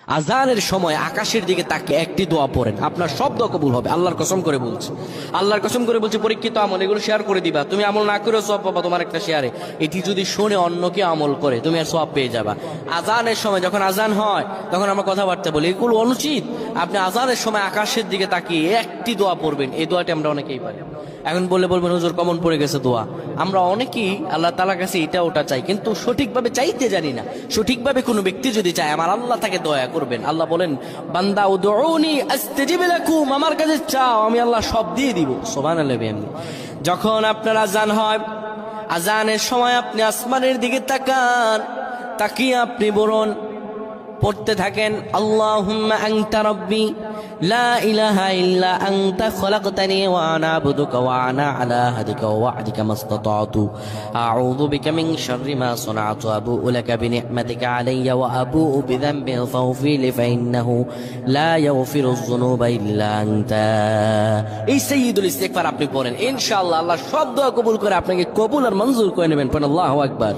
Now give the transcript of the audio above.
আজানের সময় আকাশের দিকে তাকে একটি দোয়া পড়েন, আপনার সব দোয়া কবুল হবে। আল্লাহর কসম করে বলছে, আল্লাহর কসম করে বলছে, পরীক্ষিত আমল এগুলো শেয়ার করে দিবা। তুমি আমল না করেও সওয়াব পাবা তোমার একটা শেয়ারে। এটি যদি শুনে অন্য কেউ আমল করে তুমি আর সওয়াব পেয়ে যাবা। আজানের সময় যখন আজান হয় তখন আমরা কথাবার্তা বলি, এগুলো অনুচিত। আপনি আজানের সময় আকাশের দিকে তাকিয়ে একটি দোয়া পড়বেন। এই দোয়াটি আমরা অনেকেই পারি। এখন বলবেন হুজুর কমন পড়ে গেছে দোয়া। আমরা অনেকেই আল্লাহ তাআলার কাছে এটা ওটা চাই, কিন্তু সঠিকভাবে চাইতে জানি না। সঠিকভাবে কোনো ব্যক্তি যদি চায় আমার আল্লাহ তাকে দয়া করবেন। আল্লাহ বলেন, বান্দা উদউনি আস্তাজিব লাকুম, আমার কাছে চাও আমি আল্লাহ সব দিয়ে দিব। সুবহানাল্লাহ। যখন আপনার আজান হয়, আজানের সময় আপনি আসমানের দিকে তাকান, তাকিয়ে আপনি বলুন, পড়তে থাকেন, আল্লাহুম্মা আনতা রাব্বি লা ইলাহা ইল্লা আনতা খলাকতানি ওয়া আনা আবদুকা ওয়া আনা আলা হাদিকা ওয়া ওয়া'দিকা মাসতাতা'তু আউযু বিকা মিন শাররি মা সানা'তু আবু'ু লাকা বিনি'মাতিকা আলাইয়া ওয়া আবু'ু বিযানবি ফাগফির লি ফাইন্নাহু লা ইয়াগফিরুয যুনুবা ইল্লা আনতা। এই সাইয়্যিদুল ইস্তিগফার আপনি পড়েন, ইনশাআল্লাহ আল্লাহ সব দোয়া কবুল করে আপনাকে কবুল আর মঞ্জুর করে নেবেন। পড়েন আল্লাহু আকবার।